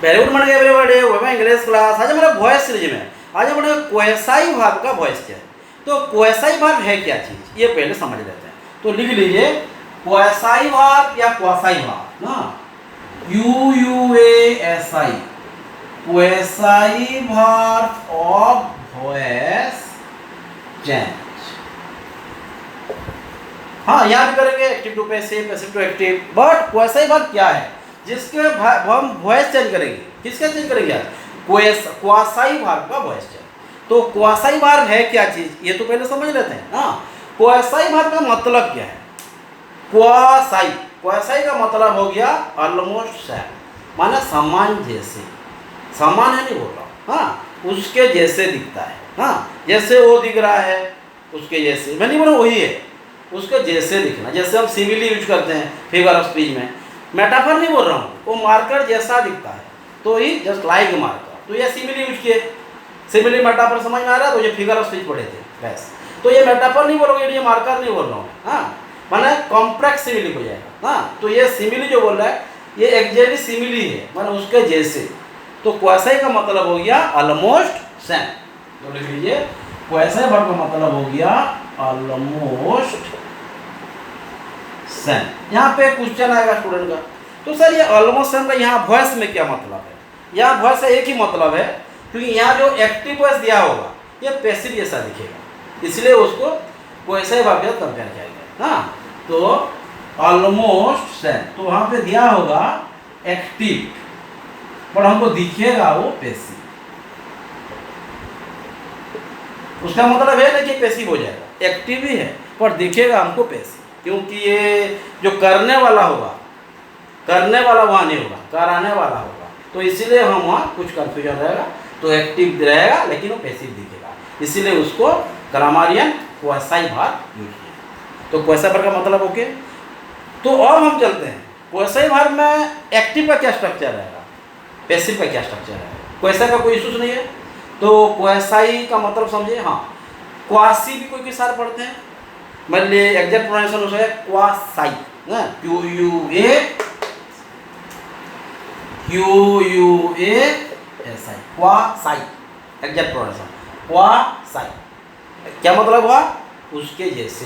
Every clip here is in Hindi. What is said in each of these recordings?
Very good morning everybody, welcome English class. आज हमारा वॉइस सीरीज में आज हमारे क्वेसाई वर्ब का वॉइस क्या है। तो क्वेसाई वर्ब है क्या चीज, ये पहले समझ लेते हैं। तो लिख लीजिए क्वेसाई वर्ब या क्वेसाई वर्ब ना, UUASI, quasi verb of voice change. हाँ, यहाँ भी करेंगे active to passive, passive to active. But quasi verb क्या है जिसके हम वॉइस चेंज करेंगे। किसका चेंज करेंगे आज? क्वेसाई वर्ब का वॉइस चेंज। तो क्वेसाई वर्ब है क्या चीज, ये तो पहले समझ लेते हैं। हाँ, क्वेसाई वर्ब का मतलब क्या है? क्वेसाई का मतलब हो गया ऑलमोस्ट सेम, माने समान जैसे। समान है नहीं बोल रहा हूँ, हाँ, उसके जैसे दिखता है। हाँ, जैसे वो दिख रहा है उसके जैसे, मैं नहीं बोल रहा वही है, उसके जैसे दिखना। जैसे हम सिमिली यूज करते हैं फिगर ऑफ स्पीच में, मेटाफर नहीं बोल रहा हूँ, वो मार्कर जैसा दिखता है तो ही जस्ट लाइक मार्कर। तो ये सिमिली यूज किए, सिमिली मेटाफर समझ में आ रहा है, तो ये फिगर ऑफ स्पीच पढ़े थे बस। तो ये मेटाफर नहीं बोलोगे, ये मार्कर नहीं बोल रहा हूँ। हाँ, माने कॉम्प्लेक्स सिमिली हो जाएगा। हाँ, तो ये सिमिली जो बोल रहा है ये एग्जैक्टली सिमिली है, माने उसके जैसे। तो क्वेसाई का मतलब हो गया ऑलमोस्ट सेम। तो लिख लीजिए क्वेसाई वर्ब का मतलब हो गया ऑलमोस्ट सेम। यहाँ पे क्वेश्चन आएगा स्टूडेंट का, तो सर ये ऑलमोस्ट सेम का यहाँ वॉइस में क्या मतलब है? यहाँ वॉइस का एक ही मतलब है, क्योंकि यहाँ जो एक्टिव वॉइस दिया होगा ये पैसिव जैसा दिखेगा, इसलिए उसको क्वेसाई वर्ब के साथ कंपेयर किया गया। हाँ, तो ऑलमोस्ट सेम, तो वहाँ पे दिया होगा एक्टिव, पर हमको दिखेगा वो पैसिव। उसका मतलब है ना कि पैसिव हो जाएगा, एक्टिव ही है पर दिखेगा हमको पैसिव, क्योंकि ये जो करने वाला होगा, करने वाला वहाँ नहीं होगा, कराने वाला होगा, तो इसीलिए हम वहाँ कुछ कन्फ्यूजन रहेगा। तो एक्टिव रहेगा लेकिन वो पैसिव दिखेगा, इसीलिए उसको ग्रामरियन क्वेसाई वर्ब यूज किया। तो क्वेसाई वर्ब का मतलब ओके। तो अब हम चलते हैं क्वेसाई वर्ब में एक्टिव का क्या स्ट्रक्चर रहेगा, पैसिव का क्या स्ट्रक्चर है। क्वेसाई का कोई इशूज नहीं है, तो क्वेसाई का मतलब समझे। हाँ, क्वासी भी कोई के साथ पढ़ते हैं, मान लीजिए एग्जैक्ट प्रोनाउंसिएशन हो है quasi, QUASI, quasi exact pronunciation quasi. क्या मतलब हुआ? उसके जैसे।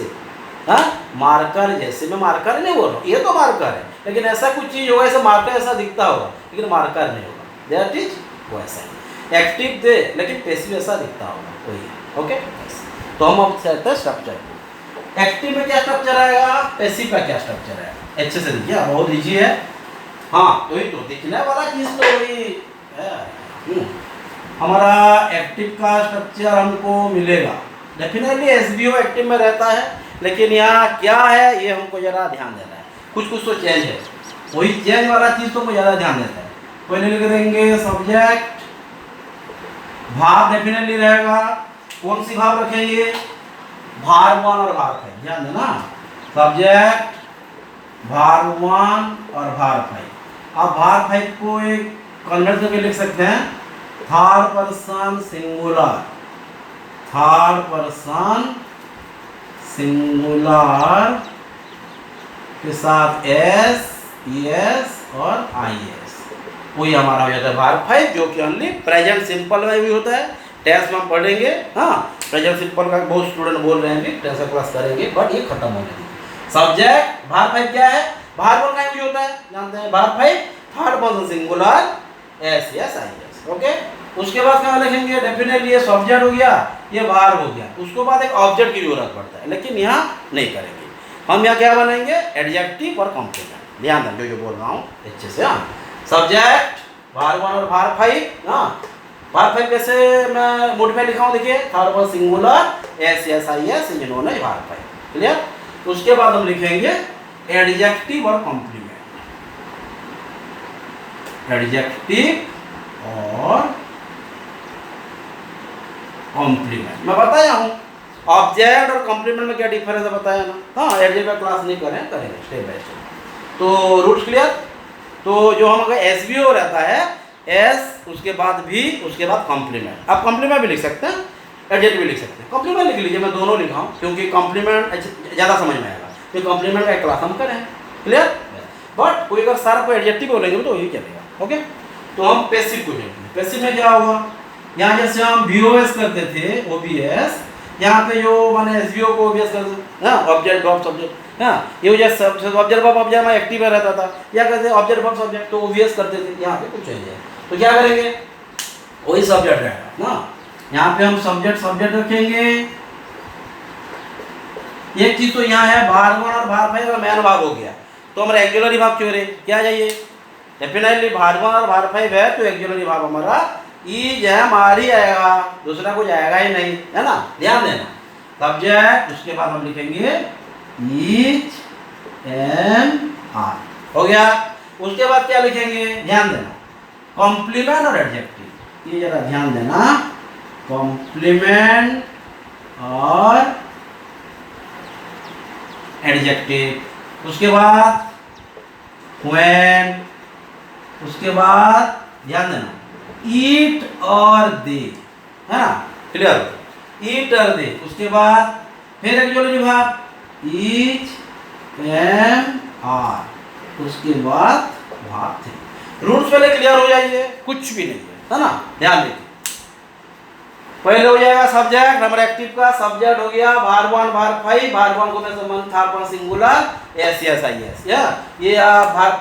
हाँ, मार्कर जैसे। मैं मार्कर नहीं बोल रहा हूँ, ये तो मार्कर है, लेकिन ऐसा कुछ चीज होगा ऐसा मार्कर ऐसा दिखता होगा लेकिन मार्कर नहीं होगा, दैट इज क्वासाई। एक्टिव दे लेकिन पैसिव ऐसा दिखता होगा, वही है। ओके, तो हम अब चलते हैं स्ट्रक्चर। एक्टिव में क्या स्ट्रक्चर आएगा, पैसिव का क्या स्ट्रक्चर आएगा? अच्छे से देखिए, बहुत इजी है। हाँ, तो ही तो दिखने वाला चीज तो वही है। हमारा एक्टिव का स्ट्रक्चर हमको मिलेगा डेफिनेटली, एसवीओ एक्टिव में रहता है, लेकिन यहाँ क्या है ये हमको जरा ध्यान देना है। कुछ कुछ तो चेंज है, वही चेंज वाला चीज तो हमको ज़्यादा ध्यान देता है। पहले लिख देंगे सब्जेक्ट, भाव डेफिनेटली रहेगा। कौन सी भाव रखेंगे? भार 1 और भार 5, ध्यान देना। सब्जेक्ट, भार 1 और भार 5। आप भार 5 को एक कन्वर्ट करके लिख सकते हैं, third person singular, third person singular के साथ एस, ईएस और आईएस, वही हमारा हो जाता है भार 5, जो कि ओनली प्रेजेंट सिंपल में भी होता है। टेस्ट में हम पढ़ेंगे। हाँ, प्रेजेंट सिंपल का बहुत स्टूडेंट बोल रहे हैं कि टेस्ट का क्लास करेंगे, बट ये खत्म होने दीजिए। सब्जेक्ट भार 5 क्या है? भार 1 का यूज होता है, जानते हैं। भार 5 third person singular, S, S, I, S. Okay, उसके बाद क्या लिखेंगे? डेफिनेटली ये सब्जेक्ट हो गया, ये भार हो गया, उसके बाद एक ऑब्जेक्ट की जरूरत पड़ता है, लेकिन यहाँ नहीं करेंगे। हम यहाँ क्या बनेंगे? एडजेक्टिव और कॉम्प्लीमेंट। ध्यान दें जो बोल रहा हूँ अच्छे से। हाँ, सब्जेक्ट भार 1 और भार 5। हाँ, भार 5 कैसे मैं मोड में लिखा हूँ, देखिए, third person singular, S, S, I, S, इन्होंने भार 5। क्लियर? उसके बाद हम लिखेंगे एडजेक्टिव और कॉम्प्लीमेंट, एडजेक्टिव और कॉम्प्लीमेंट। मैं बताया हूँ ऑब्जेक्ट और कॉम्प्लीमेंट में क्या डिफरेंस है, बताया ना। हाँ, एडजेक्टिव का क्लास नहीं करें, करेंगे स्टेप बाय स्टेप। तो रूल्स क्लियर। तो जो हम अगर एसवीओ रहता है, एस, उसके बाद भी, उसके बाद कॉम्प्लीमेंट। आप कॉम्प्लीमेंट भी लिख सकते हैं, एडजेक्टिव भी लिख सकते हैं। कॉम्प्लीमेंट लिख लीजिए, मैं दोनों लिखा हूँ क्योंकि कॉम्प्लीमेंट ज़्यादा समझ में आएगा, तो कॉम्प्लीमेंट का क्लास हम करें। क्लियर? बट कोई अगर सारा को एडजेक्टिव बोलेंगे तो यही चलेगा। ओके, तो हम पैसिव को लेंगे। पैसिव में क्या होगा, यहाँ जैसे हम VOS करते थे OBS, यहाँ पे जो माने SVO को OBS करते हाँ ऑब्जेक्ट ऑफ सब्जेक्ट हाँ ये हो जाए सब ऑब्जेक्ट ऑफ ऑब्जेक्ट में एक्टिव में रहता था, क्या करते हैं ऑब्जेक्ट ऑफ सब्जेक्ट तो OBS करते थे। यहाँ पे कुछ नहीं है तो क्या करेंगे वही सब्जेक्ट रहेगा ना, यहाँ पे हम सब्जेक्ट रखेंगे। एक चीज तो यहाँ है भार 1 और भार 5 का मेन भाग हो गया तो हमारा एक्जुलरी भाग क्यों रहे, क्या चाहिए डेफिनेटली भार 1 और भार 5 है तो एक्जुलरी भाग हमारा EM R ही आएगा, दूसरा कुछ आएगा ही नहीं, है ना, ध्यान देना। सब्जेक्ट उसके बाद हम लिखेंगे EM R हो गया। उसके बाद क्या लिखेंगे ध्यान देना, कॉम्प्लीमेंट और एडजेक्टिव, ये जरा ध्यान देना, कॉम्प्लीमेंट और एडजेक्टिव। उसके बाद when, उसके बाद ध्यान देना ईट और दे, है ना, क्लियर, ईट और दे। उसके बाद फिर एक्जुलरी भाग ईच एम आर, उसके बाद भाग थे। रूल्स पहले क्लियर हो जाइए, कुछ भी नहीं है ना, ध्यान दीजिए। पहले हो जाएगा सब्जेक्ट हमारा एक्टिव का, सब्जेक्ट हो गया भार 1 भार 5, भार 1 को मैं संबंध था पर सिंगुलर SSIS या ये भार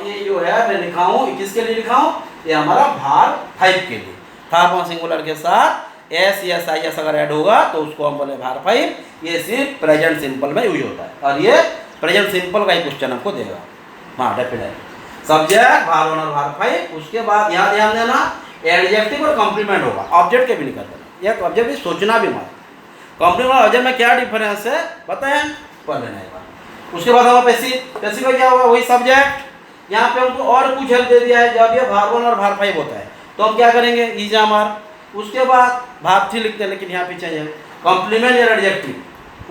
ये जो है मैं लिखा हूँ किसके लिए लिखा हूँ, ये हमारा भार 5 के लिए, था पर सिंगुलर के साथ SSIS अगर ऐड होगा तो उसको हम बोले भार 5। ये सिर्फ प्रेजेंट सिंपल में यूज होता है और ये प्रेजेंट सिंपल का ही क्वेश्चन हमको देगा, हाँ डेफिनेटली सब्जेक्ट भार 1 और भार 5। उसके बाद यहाँ ध्यान देना एडजेक्टिव और कॉम्प्लीमेंट होगा, ऑब्जेक्ट के भी नहीं कर देना, यह ऑब्जेक्ट भी सोचना भी मत। कॉम्प्लीमेंट और ऑब्जेक्ट में क्या डिफरेंस है बताएं, पढ़ लेना एक बार। उसके बाद हमारा पैसिव में क्या होगा, वही सब्जेक्ट, यहाँ पे हमको और कुछ हेल्प दे दिया है, जब ये भार 1 और भार 5 होता है तो हम क्या करेंगे EM R, उसके बाद भार 3 लिखते हैं लेकिन यहाँ पीछे है कॉम्प्लीमेंट या एडजेक्टिव।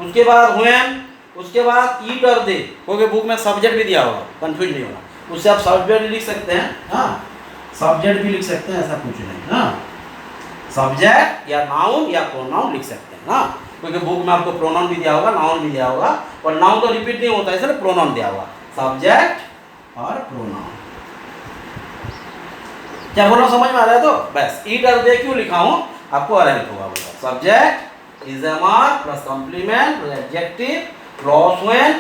उसके बाद when, उसके बाद ईट और दे, क्योंकि बुक में सब्जेक्ट भी दिया होगा, कंफ्यूज नहीं होगा, उससे आप सब्जेक्ट भी लिख सकते हैं, हाँ सब्जेक्ट भी लिख सकते हैं, ऐसा कुछ नहीं, हाँ सब्जेक्ट या नाउन या प्रोनाउन लिख सकते हैं, हाँ क्योंकि बुक में आपको प्रोनाउन भी दिया होगा नाउन भी दिया होगा, और नाउन तो रिपीट नहीं होता है इसलिए प्रोनाउन दिया होगा, सब्जेक्ट और प्रोनाउन। क्या बोल रहा हूँ समझ में आ रहा है, तो बस ईट और दे क्यों लिखा हूँ आपको और हेल्प होगा, बोलो subject EM R plus complement plus adjective plus when,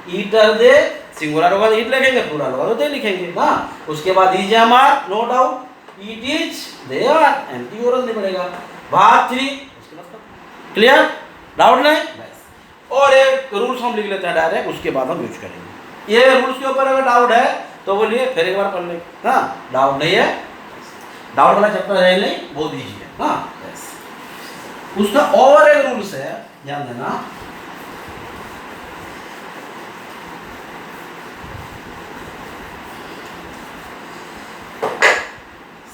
it और दे, सिंगुलर होगा तो ईट लिखेंगे, प्लूरल होगा तो दे लिखेंगे, हाँ उसके बाद EM R no doubt, it is they are, empty oral नहीं पड़ेगा, भाग 3 क्लियर, डाउट नहीं बस। और एक रूल्स हम लिख लेते हैं डायरेक्ट, उसके बाद हम यूज करेंगे। ये रूल्स के ऊपर अगर डाउट है तो बोलिए फिर एक बार पढ़ लेंगे, हाँ डाउट नहीं है, डाउट वाला चैप्टर है नहीं, बहुत ईजी है, हाँ बस। उसका और एक रूल्स है ध्यान देना,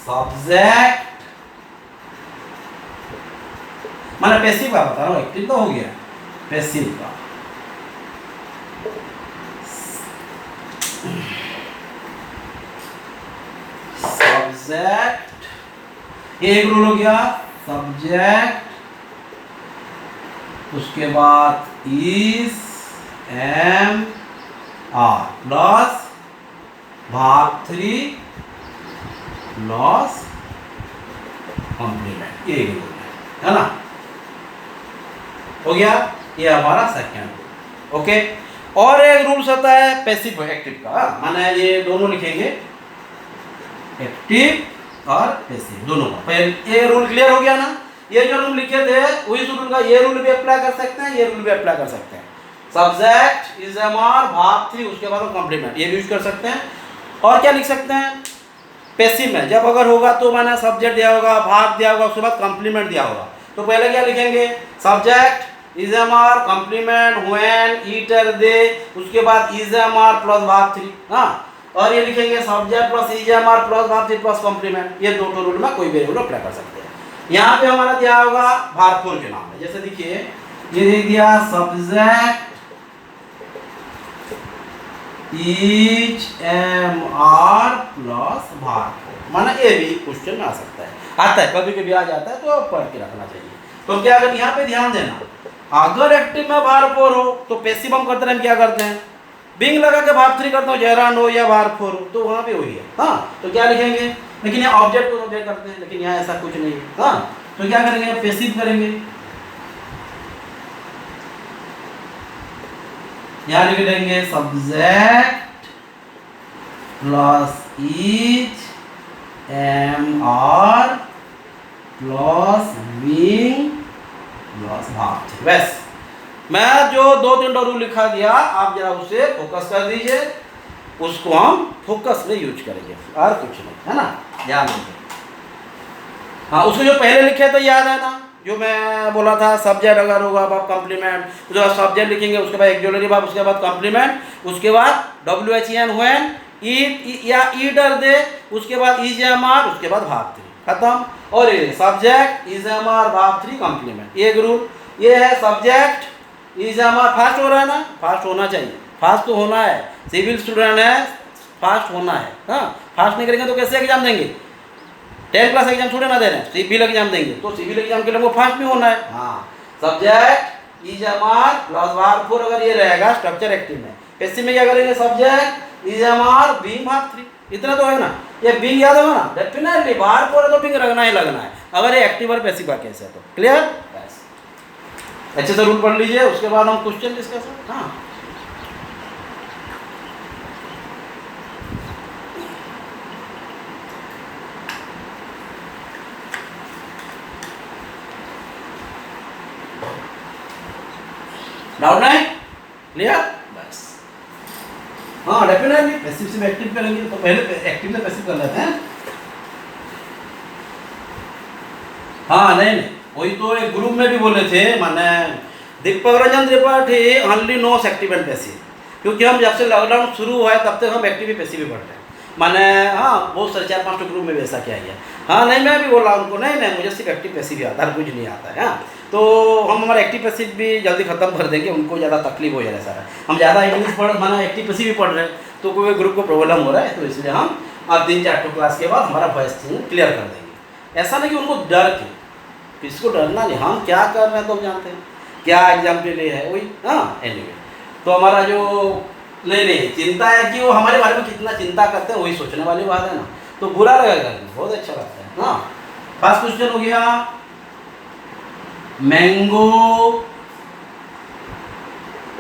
सब्जेक्ट मैंने पैसिव का बता रहा हूँ, एक्टिव तो हो गया, पैसिव का सब्जेक्ट, ये एक रूल हो गया, सब्जेक्ट उसके बाद EM R प्लस भाग 3 लॉस कॉम्प्लीमेंट, ये है ना, हो गया, ये हमारा सेकंड रूल, ओके। और एक रूल्स होता है पैसिव एक्टिव का, माने ये दोनों लिखेंगे एक्टिव और पैसिव दोनों का। ये रूल क्लियर हो गया ना, ये जो रूल लिखे थे वही रूल का ये रूल भी अप्लाई कर सकते हैं, ये रूल भी अप्लाई कर सकते हैं, सब्जेक्ट EM R भाग 3 उसके बाद कॉम्प्लीमेंट, ये भी यूज कर सकते हैं। और क्या लिख सकते हैं पैसिव में, जब अगर होगा तो माना सब्जेक्ट दिया होगा, भाग दिया होगा, उसके बाद कॉम्प्लीमेंट दिया होगा, तो पहले क्या लिखेंगे subject EM R complement when, it और दे, उसके बाद EM R प्लस भाग 3, हाँ और ये लिखेंगे subject plus EM R plus भाग 3 प्लस कॉम्प्लीमेंट, ये दो रूल में कोई भी रूल अप्लाई कर सकते हैं। यहाँ पे हमारा दिया होगा भाग 4 के नाम है, जैसे देखिए ये दे दिया सब्जेक्ट EM R प्लस भाग 4, माना ये भी क्वेश्चन में आ सकता है, आता है कभी कभी आ जाता है, तो पढ़ के रखना चाहिए। तो क्या अगर यहाँ पे ध्यान देना, अगर एक्टिव में भार 4 हो तो पैसिव हम करते हैं, हम क्या करते हैं बिंग लगा के भाग 3 करता हूँ, जयरान हो या भार 4 हो तो वहाँ पे वही है, हाँ तो क्या लिखेंगे लेकिन यहाँ ऑब्जेक्ट को ऑब्जेक्ट करते हैं, लेकिन यहाँ ऐसा कुछ नहीं है। हाँ, तो क्या करेंगे, पैसिव करेंगे। यहाँ लिख देंगे subject plus is am are plus being plus भाव। बस मैं जो 2-3 रूल लिखा दिया, आप जरा उसे फोकस कर दीजिए, उसको हम फोकस में यूज करेंगे और कुछ नहीं, है ना, ध्यान दीजिए। हाँ, उसको जो पहले लिखे तो याद है ना, जो मैं बोला था सब्जेक्ट अगर होगा वर्ब कॉम्प्लीमेंट, उसके बाद सब्जेक्ट लिखेंगे, उसके बाद एक्सुलरी वर्ब, उसके बाद कॉम्प्लीमेंट, उसके बाद WHEN व्हेन, ईट या ईडर दे, उसके बाद इज एम आर, उसके बाद भाव 3, खत्म। और ये सब्जेक्ट इज एम आर भाव 3 कॉम्प्लीमेंट, एक रूल ये है। Subject is am are fast हो रहा है ना, फास्ट होना चाहिए, फास्ट तो होना है, सिविल स्टूडेंट है, फास्ट होना है। हाँ, फास्ट नहीं करेंगे तो कैसे एग्जाम देंगे, 10th क्लास एग्जाम थोड़े ना दे रहे हैं, सिविल एग्जाम देंगे, तो सिविल एग्जाम के लिए वो फास्ट भी होना है। हाँ, subject is am are plus भाव 4 अगर ये रहेगा स्ट्रक्चर एक्टिव में, पैसिव में क्या करेंगे, subject is am are being भाव 3, इतना तो है ना, ये बीइंग याद होगा ना, डेफिनेटली भाव 4 तो बीइंग लगना ही लगना है, अगर ये एक्टिव और पैसिव का केस है तो। क्लियर, अच्छे से रूल पढ़ लीजिए, उसके बाद हम क्वेश्चन डिस्कस। हाँ, डाउट नहीं, क्लियर, बस। हाँ, डेफिनेटली पैसिव से एक्टिव करेंगे, तो पहले एक्टिव से पैसिव कर लेते हैं। हाँ, नहीं, वही तो एक ग्रुप में भी बोले थे, माने Deepak Ranjan Tripathi only knows active and passive, क्योंकि हम जब से लॉकडाउन शुरू हुआ है तब तक हम एक्टिव पैसिव भी पढ़ रहे हैं, माने हाँ बहुत सारे 4-5 ग्रुप में भी ऐसा किया गया। हाँ, नहीं, मैं भी बोला उनको, नहीं मुझे सिर्फ एक्टिव पैसिव ही आता है, कुछ नहीं आता है। हाँ, तो हम हमारा एक्टिव पैसिव भी जल्दी खत्म कर देंगे, उनको ज़्यादा तकलीफ हो जा रहा है सारा, हम ज़्यादा इंग्लिश पढ़ माना एक्टिव पैसिव भी पढ़ रहे हैं, तो कोई ग्रुप को प्रॉब्लम हो रहा है, तो इसलिए हम अब 3-4 क्लास के बाद हमारा वॉइस क्लियर कर देंगे। ऐसा नहीं कि उनको डर के, किसको डरना नहीं, हम क्या कर रहे हैं तो हम जानते हैं, क्या एग्जाम के लिए है वही। हाँ, एनीवे, तो हमारा जो नहीं चिंता है कि वो हमारे बारे में कितना चिंता करते हैं, वही सोचने वाली बात है ना, तो बुरा लगेगा, बहुत अच्छा लगता है। हाँ, फर्स्ट क्वेश्चन हो गया, मैंगो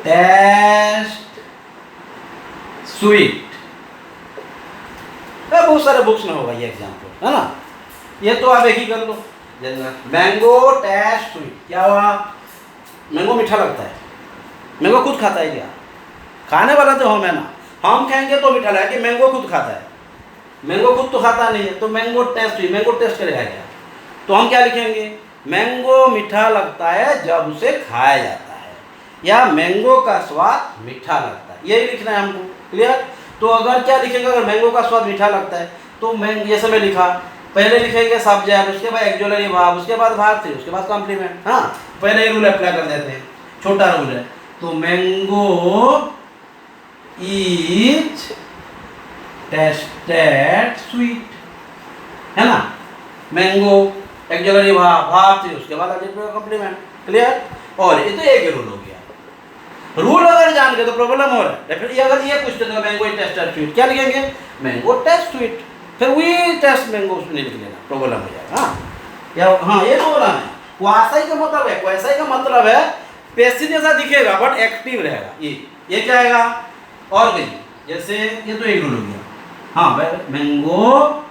टेस्ट स्वीट, बहुत सारे बुक्स में होगा ये एग्जाम्पल, है ना, ये तो आप एक ही कर लो। मैंगो टेस्ट स्वीट, क्या हुआ, मैंगो मीठा लगता है, मैंगो खुद खाता है क्या, खाने वाला तो हम है ना, हम खाएंगे तो मीठा लगेगा, कि मैंगो खुद खाता है, मैंगो खुद तो खाता नहीं है, तो मैंगो टेस्ट हुई, मैंगो टेस्ट करेगा क्या, तो हम क्या लिखेंगे, मैंगो मीठा लगता है जब उसे खाया जाता है, या मैंगो का स्वाद मीठा लगता है, यही लिखना है हमको। क्लियर, तो अगर क्या लिखेंगे, अगर मैंगो का स्वाद मीठा लगता है तो ये समय लिखा, पहले लिखेंगे सब्जेक्ट, उसके बाद एक्सुलरी वर्ब, उसके बाद भाव 3, उसके बाद कॉम्प्लीमेंट। हाँ, पहले ही रूल अप्लाई कर देते हैं, छोटा रूल है, तो मैंगो इज टेस्टेड स्वीट, है ना, मैंगो एक्सुलरी वर्ब भाव 3, उसके बाद कॉम्प्लीमेंट। क्लियर, और ये तो एक रूल हो गया। रूल अगर जान गए तो प्रॉब्लम हो रहा है, फिर अगर ये पूछते थे मैंगो इज टेस्टेड स्वीट, क्या लिखेंगे, मैंगो टेस्ट स्वीट, फिर वी टेस्ट मैंगो, उसमें नहीं लिख लेना, प्रॉब्लम हो जाएगा। हाँ, या हाँ, ये प्रॉब्लम है, क्वासाई का मतलब है, क्वासाई का मतलब है पैसिव जैसा दिखेगा बट एक्टिव रहेगा, ये क्या आएगा, और कहीं जैसे ये तो एक रूल हो गया। हाँ, mango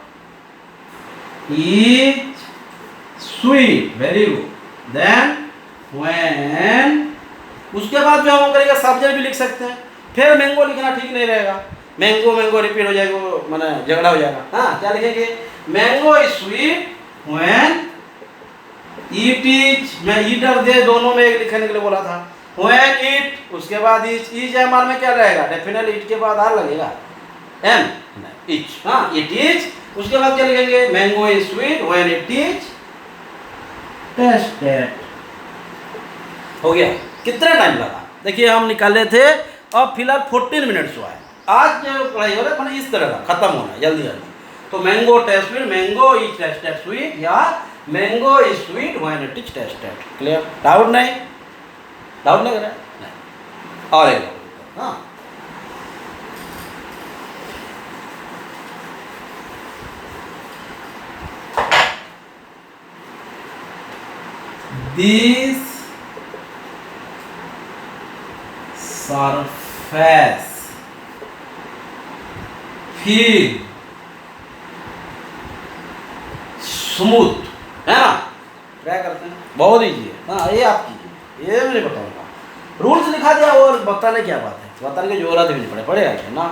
is sweet, very good, then when, उसके बाद जो हम करेंगे सब्जेक्ट भी लिख सकते हैं, फिर मैंगो लिखना ठीक नहीं रहेगा, मैंगो रिपीट हो जाएगा, माने झगड़ा हो जाएगा। हाँ, क्या लिखेंगे, mango is sweet when it is, मैं ईटर दे दोनों में एक लिखने के लिए बोला था, व्हेन इट, उसके बाद इज एम आर में क्या रहेगा, डेफिनेटली इट के बाद आर लगेगा, एम इच। हाँ, इट इज, उसके बाद क्या लिखेंगे, mango is sweet when it is tested. हो गया, कितना टाइम लगा, देखिए हम निकाले थे, अब फिलहाल 14 मिनट्स हुआ है, आज जो पढ़ाई हो रहा है मैंने इस तरह का खत्म होना है जल्दी जल्दी। तो mango taste sweet, mango is tasted sweet, या mango is sweet when it is tasted. Clear, doubt नहीं, डाउट नहीं कर रहा है, नहीं, और एक, हाँ, दिस सरफेस फील स्मूथ, है ना। क्या करते हैं, बहुत इजी है। हाँ, ये आप कीजिए, ये मैं नहीं बताऊंगा। रूल्स लिखा दिया और बताने क्या बात है, बताने की जरूरत भी नहीं पड़ेगा ना।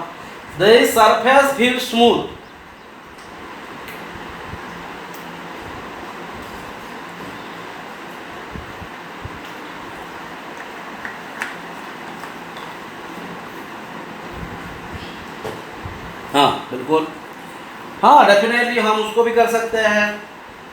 The surface feel smooth. हाँ बिल्कुल, हाँ डेफिनेटली हम उसको भी कर सकते हैं।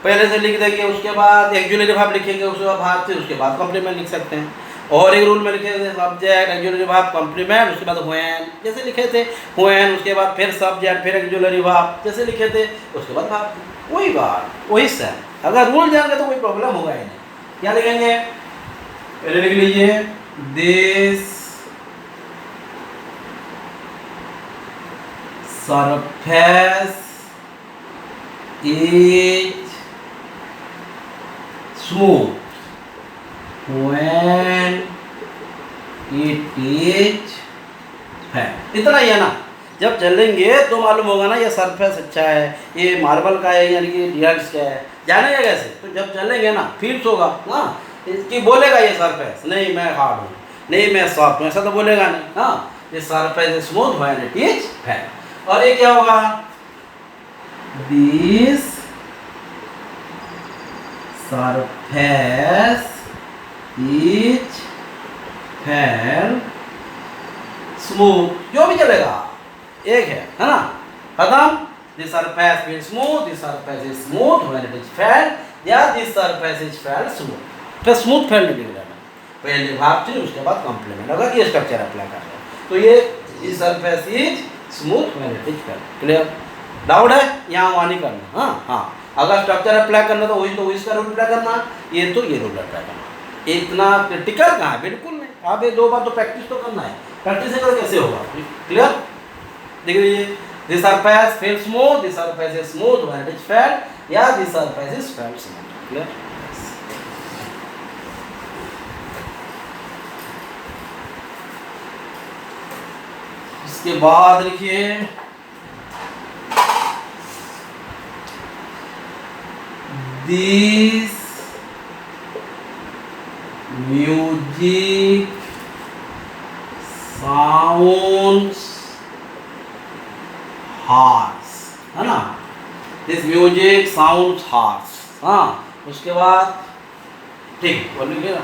पहले से लिख देंगे, उसके बाद एक्जुलेटिव वर्ब लिखेंगे, उसके बाद भाग से, उसके बाद कॉम्प्लीमेंट लिख सकते हैं। और एक रूल में लिखेंगे सब्जेक्ट एक्जुलेटिव वर्ब कॉम्प्लीमेंट, उसके बाद व्हेन जैसे लिखे थे, व्हेन उसके बाद फिर सब्जेक्ट फिर एक्जुलेटिव वर्ब जैसे लिखे थे, उसके बाद भाग, वही बात वही सेम। अगर रूल जान गए तो कोई प्रॉब्लम होगा ही नहीं। क्या लिखेंगे, पहले लिख लीजिए this surface is smooth when it is flat। इतना ही है ना। जब चलेंगे तो मालूम होगा ना ये सरफेस अच्छा है, ये मार्बल का है यानी कि डियर्स का है, जानेगा कैसे, तो जब चलेंगे ना फील्स होगा ना। इसकी बोलेगा ये सरफेस, नहीं मैं हार्ड हूँ, नहीं मैं सॉफ्ट हूँ, ऐसा तो बोलेगा नहीं। हाँ, ये surface smooth when it is flat. और ये क्या होगा, दिस सरफेस इज फैल स्मूथ, जो भी चलेगा एक है ना, खत्म। This surface is smooth, this surface is smooth when it is फैल, या दिस सरफेस इज फैल स्मूथ। फिर स्मूथ फैल नहीं लिख देना, पहले भाग चीज उसके बाद कॉम्प्लीमेंट, अगर ये स्ट्रक्चर अप्लाई कर रहे हैं तो ये this surface is smooth when it is फैल। क्लियर, डाउट है, यहाँ वहाँ नहीं करना। हाँ हाँ, अगर स्ट्रक्चर अप्लाई करना तो वही इसका रूल अप्लाई करना, ये तो ये रूल अप्लाई करना। इतना क्रिटिकल कहाँ है, बिल्कुल नहीं। आप ये 2 बार तो प्रैक्टिस तो करना है, प्रैक्टिस नहीं कर कैसे होगा। क्लियर, देख लीजिए, this surface feel smooth, this surface is smooth when it is फैल, या दिस सरफेस इज फैल स्मूथ। क्लियर, इसके बाद लिखिए दिस म्यूजिक साउंड्स हार्श, है ना। This music sounds harsh. हाँ, उसके बाद ठीक बोल लीजिए ना,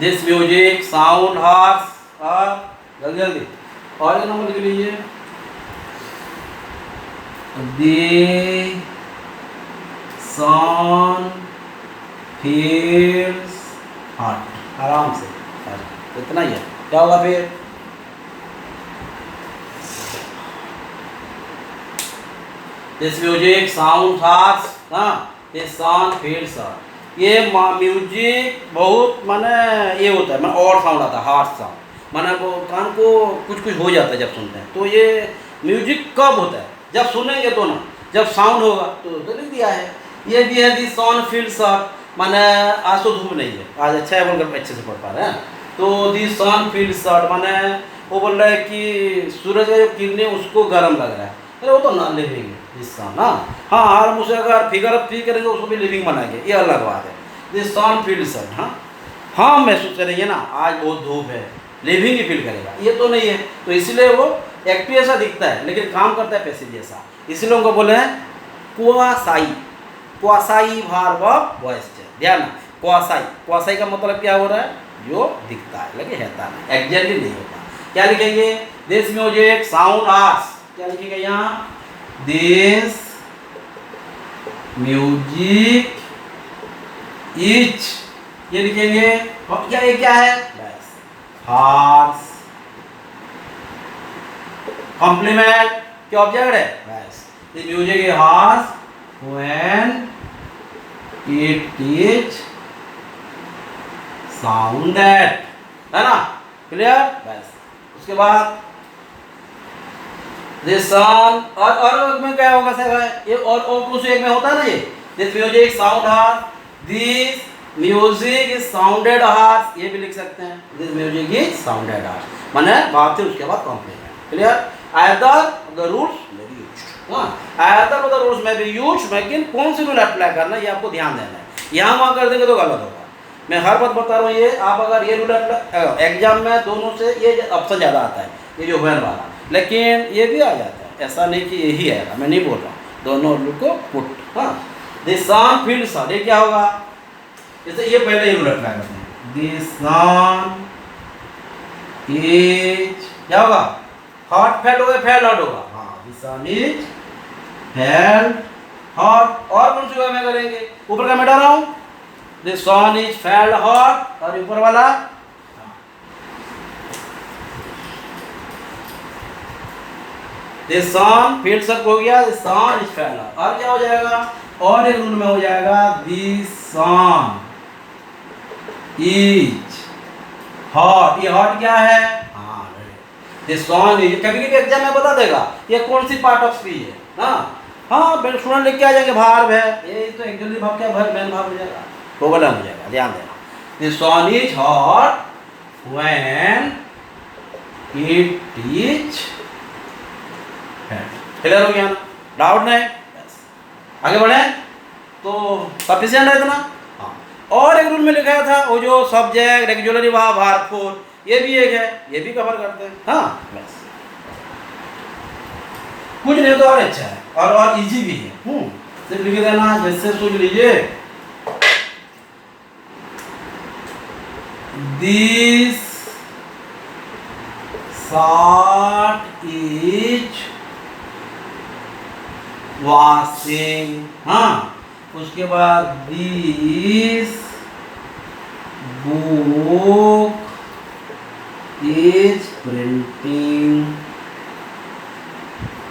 दिस म्यूजिक साउंड हार्श, और जल्दी जल्दी और एक नंबर लिख लीजिए, the sun feels hot। आराम से, इतना ही है। क्या होगा फिर, दिस म्यूजिक साउंड हार्श, हाँ, दिस सन फील्स हॉट। ये म्यूजिक बहुत माने ये होता है, मैं और साउंड आता है, हार्श साउंड, माने वो कान को कुछ कुछ हो जाता है जब सुनते हैं। तो ये म्यूजिक कब होता है, जब सुनेंगे तो ना, जब साउंड होगा तो लिख दिया है। ये भी है, दिस सन फील्स हॉट, माने आज तो धूप नहीं है, आज अच्छा है बोलकर अच्छे से पढ़ पा रहे हैं। तो दिस सन फील्स हॉट माने वो बोल रहा है कि सूरज का जो किरणें उसको गर्म लग रहा है, अरे वो तो ना लिविंग दिस सन। हाँ हाँ, मुझे अगर फिगर अप फी करेंगे उसको भी लिविंग बनाएंगे, ये अलग बात है। दिस सन फील्स हॉट, हाँ हाँ महसूस करेंगे ना, आज बहुत धूप है, लिविंग ही फील करेगा, ये तो नहीं है। तो इसलिए वो एक्टिव ऐसा दिखता है लेकिन काम करता है पैसिव जैसा, इसलिए उनको बोले हैं quasi. Quasi verb of voice, ध्यान, क्वासाई। क्वासाई का मतलब क्या हो रहा है, जो दिखता है लेकिन रहता नहीं, एग्जैक्टली नहीं होता। क्या लिखेंगे, दिस म्यूजिक साउंड हार्श, क्या लिखेंगे यहाँ, दिस म्यूजिक इज, ये लिखेंगे, क्या ये क्या है, हार्श। कॉम्प्लीमेंट क्या ऑब्जेक्ट है, बस, this music is harsh when it is sounded, है ना। क्लियर, बस। उसके बाद दिस सन, और में क्या होगा सर, ये और कौन से एक में होता है ना, ये this music sound harsh, this music is sounded harsh, ये भी लिख सकते हैं। This music is sounded harsh माने भाव थे उसके बाद complement. Clear? Either the rules may be used, हां either the rules may be used, लेकिन कौन सी रूल अप्लाई करना है ये आपको ध्यान देना है। यहाँ वहाँ कर देंगे तो गलत होगा। मैं हर बात बता रहा हूँ, ये आप अगर ये रूल एग्जाम में दोनों से ये ऑप्शन ज़्यादा आता है, ये जो वेन वाला, लेकिन ये भी आ जाता है, ऐसा नहीं कि यही आएगा, मैं नहीं बोल रहा हूँ, दोनों रूल को पुट। हाँ, दिस सन फील्ड सन, ये क्या होगा? जैसे ये पहले ही रूल अप्लाई करते हैं, दिस सन इज क्या होगा? हॉट फेल्ड होगा, फेल्ड हॉट होगा। हाँ, this sun is felt hot. और कौन सी में करेंगे? ऊपर का मैं डाल रहा हूँ, this sun is felt hot, और ऊपर वाला दिस सन फील्ड सन हो गया, this sun is felt hot. और क्या हो जाएगा? और एक रूल में हो जाएगा, दिस सन इज हॉट। ये हॉट क्या है? हाँ, दिस सन इज, कभी कभी एग्जाम में बता देगा ये कौन सी पार्ट ऑफ स्पीच है। हाँ हाँ, स्टूडेंट लिख के आ जाएंगे भार्ब है, ये तो एक्चुअली भाव क्या भाव मेन भाव हो जाएगा, प्रोग्राम हो जाएगा, ध्यान देना। This sun is hot when it is felt. Clear हो गया ना? डाउट नहीं? यस। आगे बढ़े तो सफिशिएंट है इतना। हाँ, और एक रूल में लिखा था वो जो सब्जेक्ट रेगुलरी वर्ब वर्ब फोर, ये भी एक है, ये भी कवर करते हैं। हाँ बस, कुछ नहीं तो और अच्छा है और इजी भी है। सिर्फ लिख देना, जैसे सोच लीजिए, दिस शर्ट इज वॉशिंग। हाँ, उसके बाद दिस बुक इज प्रिंटिंग।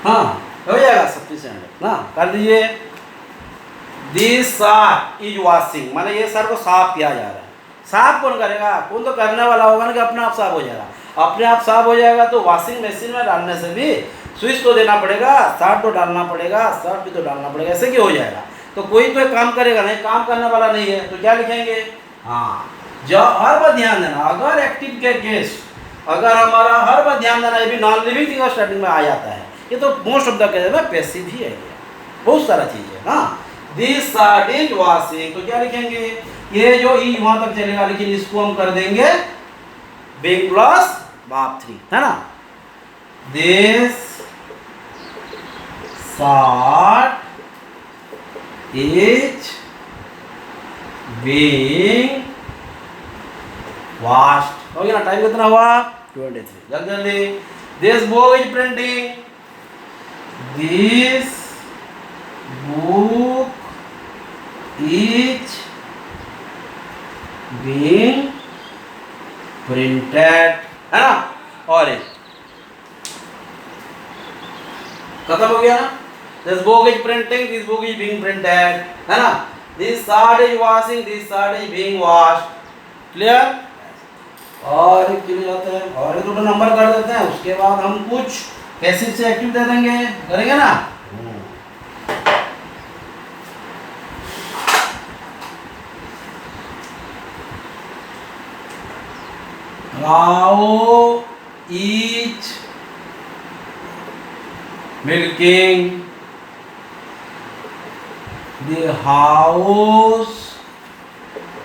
हाँ, हो जाएगा सफिशिएंट ना? कर दीजिए, दिस शर्ट इज वॉशिंग, माने ये सर को साफ किया जा रहा है। साफ कौन करेगा? कौन तो करने वाला होगा ना, कि अपने आप साफ हो जाएगा। अपने आप साफ हो जाएगा तो वॉशिंग मशीन में डालने से भी स्विच तो देना पड़ेगा, शर्ट तो डालना पड़ेगा, शर्ट भी तो डालना पड़ेगा, ऐसे क्यों हो जाएगा? तो कोई तो एक काम करेगा नहीं, काम करने वाला नहीं है, तो क्या लिखेंगे? हाँ, जो हर बार ध्यान देना, अगर एक्टिव के केस, अगर हमारा हर बार ध्यान देना, ये भी नॉन लिविंग थिंग स्टार्टिंग में आ जाता है, ये तो मोस्ट ऑफ द केस में पैसिव ही है, बहुत सारा चीज है। हाँ, दिस शर्ट इज वॉशिंग, तो क्या लिखेंगे? ये जो ई वहां तक चलेगा, लेकिन इसको हम कर देंगे बीइंग प्लस वर्ब 3, है ना? This shirt is being washed. हो गया ना? टाइम कितना हुआ? 23। जल्दी जल्दी। This book is printing, this book is being printed, है ना? और खत्म हो गया ना? This book is printing, this book is being printed, है ना? This shirt is washing, this shirt is being washed. Clear? और एक चले जाते हैं, और एक दो नंबर कर देते हैं, उसके बाद हम कुछ पैसिव से एक्टिव दे देंगे, करेंगे ना? Cow is milking, the house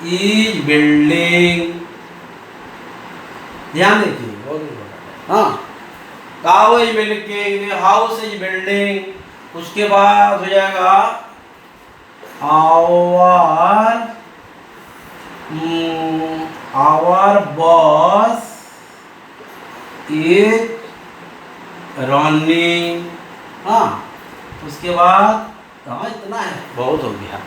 is building। ध्यान देखिए, बहुत इम्पोर्टेंट। हाँ, cow is milking, the house is building. उसके बाद हो जाएगा आवर बॉस इज रनिंग। हाँ, उसके बाद हाँ, इतना है, बहुत हो गया।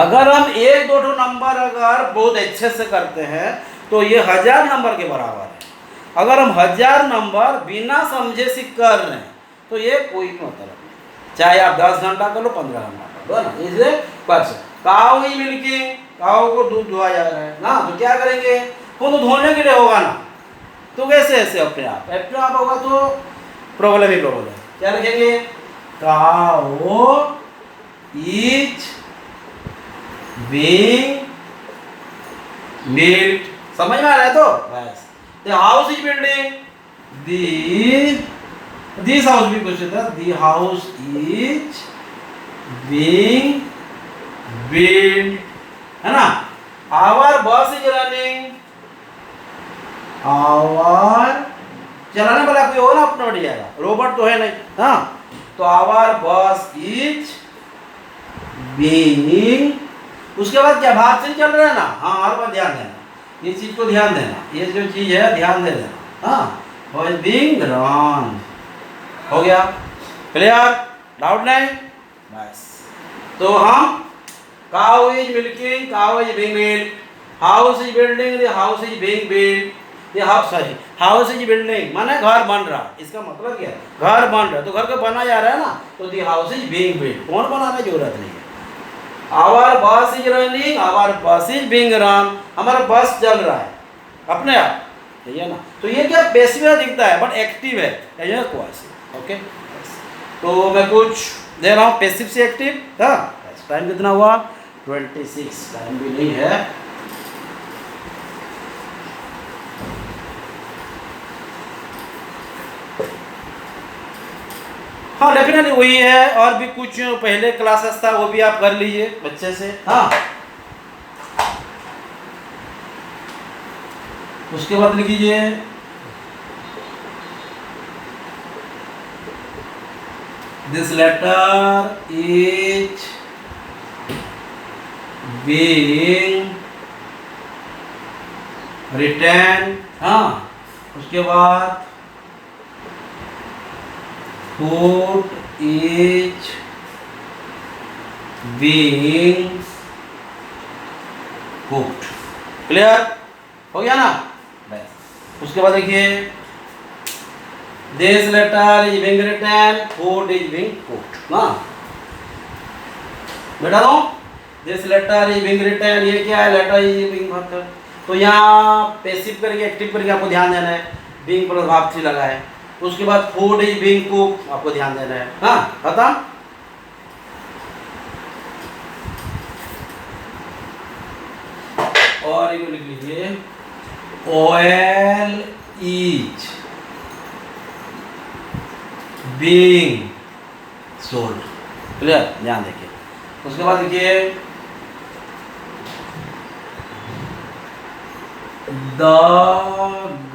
अगर हम एक दो नंबर अगर बहुत अच्छे से करते हैं तो ये 1000 नंबर के बराबर है। अगर हम 1000 नंबर बिना समझे से कर रहे हैं तो ये कोई मतलब नहीं, चाहे आप 10 घंटा कर लो, 15 घंटा कर लो ना, इसलिए बस। काऊ ही मिल्किंग, काऊ को दूध दुहा जा रहा है ना, तो क्या करेंगे? वो तो धोने के लिए होगा ना, तो कैसे ऐसे अपने आप होगा तो प्रॉब्लम ही प्रॉब्लम। क्या लिखेंगे? काऊ इज being built. समझ में आ रहा है तो बस. The house is building. This house भी कुछ था. The house is being built. है ना. Our bus is running. Our चलाने वाला कोई और अपना बढ़ जाएगा. रोबोट तो है नहीं. हाँ. तो our bus is being. उसके बाद क्या भाग से चल रहा है ना. हाँ हर बार ध्यान देना. ये चीज को ध्यान देना. ये जो चीज है ध्यान दे देना. हाँ. Was being run. हो गया. क्लियर. डाउट नहीं. बस. तो हम cow is milking, cow is being milked. House is building, the house is being built. The house house is building माने घर बन रहा. इसका मतलब क्या है. घर बन रहा. तो घर को बना जा रहा है ना. तो the house is being built. कौन बनाने की जरूरत नहीं है. Our bus is running, our bus is being run. हमारा बस चल रहा है अपने आप. सही है ना. तो ये क्या पैसिव दिखता है बट एक्टिव है. ये क्वासिव. ओके. तो मैं कुछ दे रहा हूँ पैसिव से एक्टिव. हाँ. टाइम कितना हुआ. 26. टाइम भी नहीं है. हाँ डेफिनेटली वही है. और भी कुछ पहले क्लासेस था वो भी आप कर लीजिए बच्चे से. हाँ. उसके बाद लिखिए this letter is being written. हाँ. उसके बाद food is being cooked. Clear हो गया ना. बस. उसके बाद देखिए this letter is being written, food is being cooked. ना बेटा दो. This letter is being written. ये क्या है. Letter is being verb. तो यहाँ पैसिव करके एक्टिव करके आपको ध्यान देना है. बिंग प्लस वर्ब थ्री लगा है. उसके बाद फूड इज बिंग कुक आपको ध्यान देना है. हाँ खत्म. और ये लिख लीजिए oil is being sold. Clear. ध्यान देखिए. उसके बाद देखिए the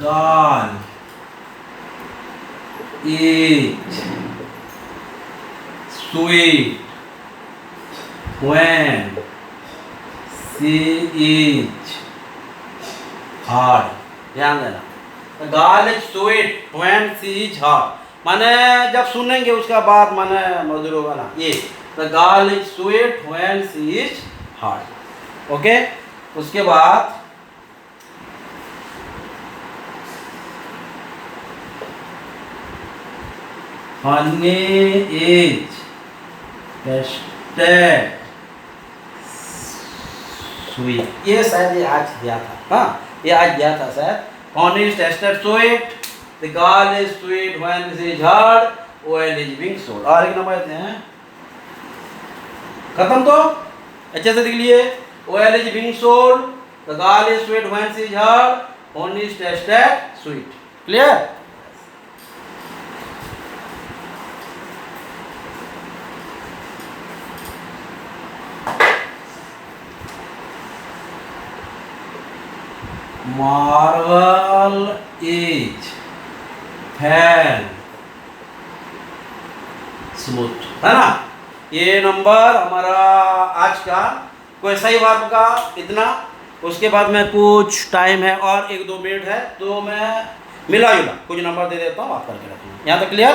girl is sweet when she is hard. ध्यान देना. The girl is sweet when she is hard माने जब सुनेंगे उसका बाद माने मधुर होगा ना. ये the girl is sweet when she is hard. Okay. उसके बाद honey is tasted sweet. ये शायद ये आज दिया था. हाँ ये आज दिया था शायद. honey is tasted sweet. the girl is sweet when she is hard. oil is being sold. और एक नंबर देते हैं. खत्म. तो अच्छे से देख लिए. oil is being sold. the girl is sweet when she is hard. honey is tasted sweet. clear. Marvel is fan smooth. है ना. ये नंबर हमारा आज का कोई सही वर्ब का इतना. उसके बाद में कुछ टाइम है और 1-2 मिनट है तो मैं मिला जुला कुछ नंबर दे देता हूँ. आप करके रखना. यहाँ तक क्लियर.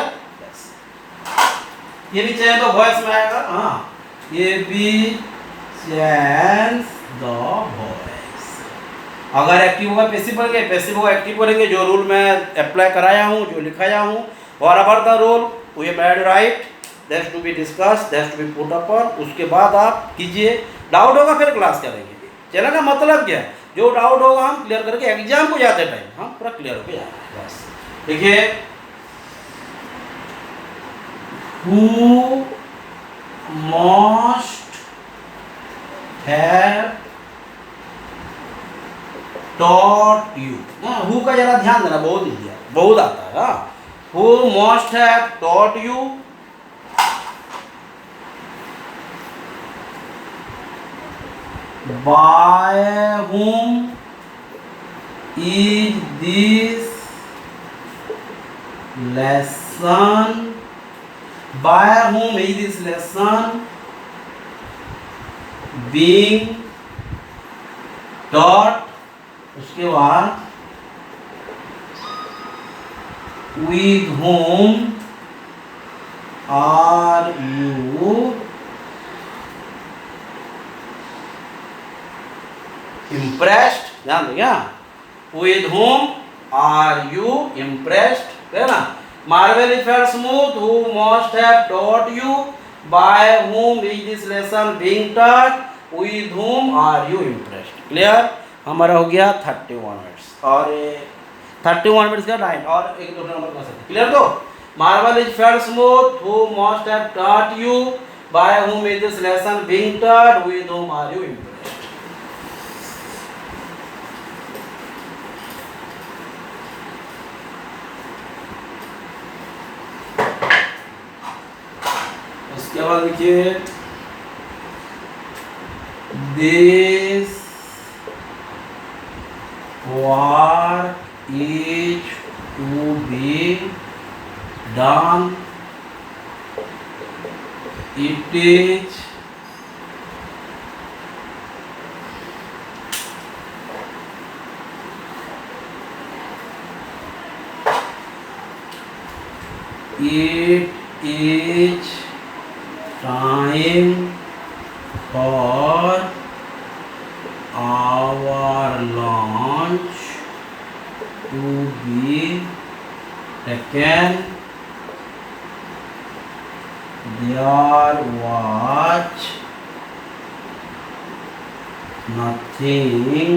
ये भी चाहिए तो वॉइस में आएगा. हाँ ये भी चेंज द वॉइस. अगर एक्टिव होगा पैसिव करेंगे. पैसिव होगा एक्टिव करेंगे. जो रूल मैं अप्लाई कराया हूँ जो लिखाया हूँ. और about the rule we made right. That's to be discuss. That's to be put upon. उसके बाद आप कीजिए. डाउट होगा फिर क्लास करेंगे. चलेगा. मतलब क्या है जो डाउट होगा हम क्लियर करके एग्जाम को जाते टाइम हम पूरा क्लियर होके जाएंगे. बस देखिए who must have taught you। Who का जरा ध्यान देना, बहुत ही दिया, बहुत आता है। Who must have taught you। by whom is this lesson। by whom is this lesson being taught। उसके बाद with whom are you impressed। ध्यान दें क्या, with whom are you impressed, है ना। Marvel is felt smooth, who must have taught you। by whom is this lesson being taught। with whom are you impressed। Clear, हमारा हो गया 31 मिनट्स और 31 मिनट्स का टाइम और एक दो नंबर कर सकते। क्लियर, तो marble is felt smooth, who must have taught you. by whom is this lesson being taught। with whom are you impressed। उसके बाद लिखिए this work is to be done। it is time for our lunch to be taken। there was nothing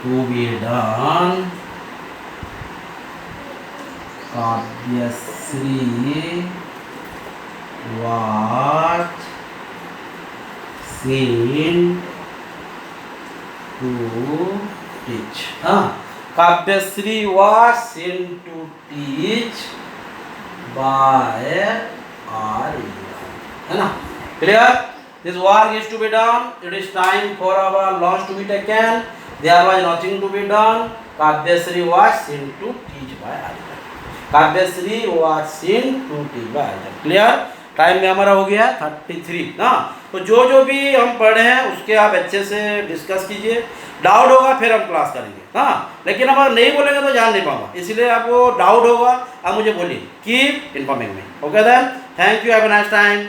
to be done। Kavyashree was seen to teach। हाँ, Kavyashree was seen to teach by Arya, है ना। Clear, this work is to be done। it is time for our lunch to be taken। there was nothing to be done। Kavyashree was seen to teach by Arya। Kavyashree was seen to teach by Arya। Clear, time में हमारा हो गया 33 ना। तो जो जो भी हम पढ़े हैं उसके आप अच्छे से डिस्कस कीजिए, डाउट होगा फिर हम क्लास करेंगे। हाँ, लेकिन अगर नहीं बोलेंगे तो जान नहीं पाऊंगा, इसलिए आपको डाउट होगा आप मुझे बोलिए, keep informing me. Okay then, thank you, have a nice time.